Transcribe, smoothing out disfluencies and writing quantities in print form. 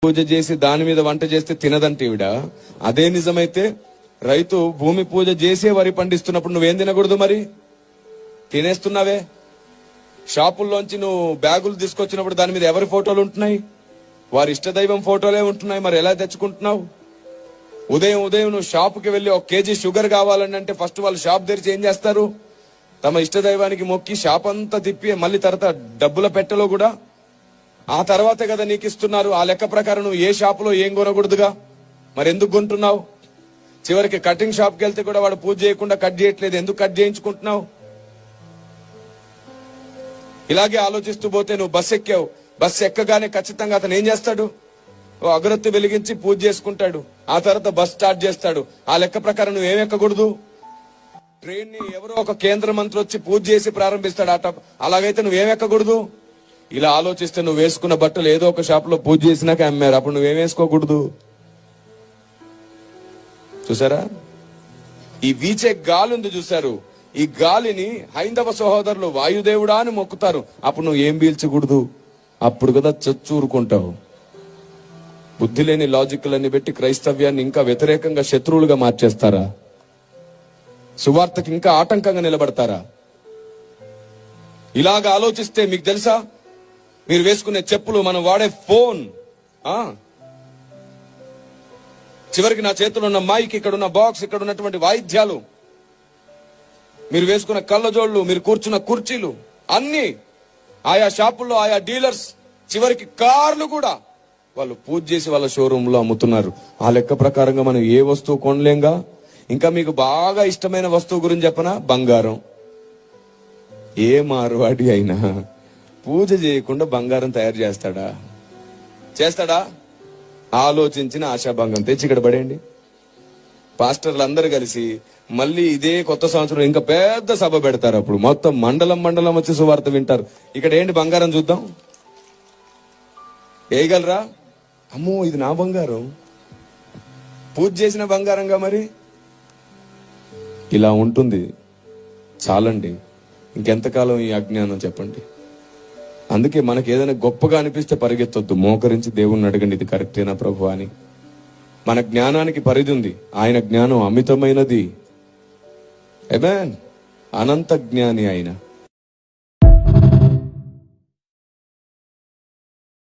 పూజ చేసి దాని మీద వంట చేస్తే తినదంటే ఈవిడ. అదే నిజమైతే రైతు భూమి పూజ చేసే వరి పండిస్తున్నప్పుడు నువ్వేం తినకూడదు? మరి తినేస్తున్నావే. షాపుల్లోంచి నువ్వు బ్యాగులు తీసుకొచ్చినప్పుడు దాని మీద ఎవరి ఫోటోలు ఉంటున్నాయి? వారి ఇష్టదైవం ఫోటోలే ఉంటున్నాయి. మరి ఎలా తెచ్చుకుంటున్నావు? ఉదయం నువ్వు షాపుకి వెళ్ళి 1 కేజీ షుగర్ కావాలని అంటే ఫస్ట్ వాళ్ళు షాప్ తెరిచి ఏం చేస్తారు? తమ ఇష్టదైవానికి మొక్కి షాప్ అంతా తిప్పి మళ్ళీ తర్వాత డబ్బుల పెట్టెలో కూడా ఆ తర్వాతే కదా నీకు ఇస్తున్నారు. ఆ లెక్క ప్రకారం నువ్వు ఏ షాపులో ఏం కొనకూడదుగా. మరి ఎందుకు కొంటున్నావు? చివరికి కటింగ్ షాప్కి వెళ్తే కూడా వాడు పూజ చేయకుండా కట్ చేయట్లేదు. ఎందుకు కట్ చేయించుకుంటున్నావు? ఇలాగే ఆలోచిస్తూ పోతే నువ్వు బస్సు ఎక్కావు. బస్సు ఎక్కగానే ఖచ్చితంగా అతను ఏం చేస్తాడు? ఓ అగరొత్తి వెలిగించి పూజ చేసుకుంటాడు. ఆ తర్వాత బస్ స్టార్ట్ చేస్తాడు. ఆ లెక్క ప్రకారం నువ్వేం ఎక్కకూడదు. ట్రైన్ ని ఎవరో ఒక కేంద్ర మంత్రి వచ్చి పూజ చేసి ప్రారంభిస్తాడు. అలాగైతే నువ్వేం ఎక్కకూడదు. ఇలా ఆలోచిస్తే నువ్వు వేసుకున్న బట్టలు ఏదో ఒక షాప్ లో పూజ చేసినాక అమ్మారు. అప్పుడు నువ్వేం వేసుకోకూడదు. చూసారా? ఈ వీచే గాలి ఉంది చూసారు. ఈ గాలిని హైందవ సహోదరులు వాయుదేవుడా అని మొక్కుతారు. అప్పుడు నువ్వు ఏం పీల్చకూడదు. అప్పుడు కదా చచ్చూరుకుంటావు. బుద్ధి లేని లాజిక్లన్నీ పెట్టి క్రైస్తవ్యాన్ని ఇంకా వ్యతిరేకంగా శత్రువులుగా మార్చేస్తారా? సువార్తకి ఇంకా ఆటంకంగా నిలబడతారా? ఇలాగ ఆలోచిస్తే మీకు తెలుసా, మీరు వేసుకునే చెప్పులు, మనం వాడే ఫోన్, చివరికి నా చేతిలో ఉన్న మైక్, ఇక్కడ ఉన్న బాక్స్, ఇక్కడ ఉన్నటువంటి వాయిద్యాలు, మీరు వేసుకున్న కళ్ళజోళ్లు, మీరు కూర్చున్న కుర్చీలు, అన్ని ఆయా షాపుల్లో ఆయా డీలర్స్, చివరికి కార్లు కూడా వాళ్ళు పూజ చేసి వాళ్ళ షోరూమ్ లో అమ్ముతున్నారు. ఆ లెక్క ప్రకారంగా మనం ఏ వస్తువు కొనలేంగా. ఇంకా మీకు బాగా ఇష్టమైన వస్తువు గురించి చెప్పనా? బంగారం. ఏ మార్వాడి అయినా పూజ చేయకుండా బంగారం తయారు చేస్తాడా? ఆలోచించిన ఆశాభంగం తెచ్చి ఇక్కడ పడేయండి. పాస్టర్లు అందరూ కలిసి మళ్ళీ ఇదే కొత్త సంవత్సరం ఇంకా పెద్ద సభ పెడతారు. అప్పుడు మొత్తం మండలం వచ్చి సువార్త వింటారు. ఇక్కడ ఏంటి? బంగారం చూద్దాం. వేయగలరా? అమ్మో, ఇది నా బంగారం, పూజ చేసిన బంగారంగా. మరి ఇలా ఉంటుంది. చాలండి. ఇంకెంతకాలం ఈ అజ్ఞానం చెప్పండి. అందుకే మనకి ఏదైనా గొప్పగా అనిపిస్తే పరిగెత్తొద్దు. మోకరించి దేవుణ్ణి అడగండి, ఇది కరెక్టేనా ప్రభు అని. మన జ్ఞానానికి పరిధి ఉంది. ఆయన జ్ఞానం అమితమైనది. ఆమేన్. అనంత జ్ఞాని ఆయన.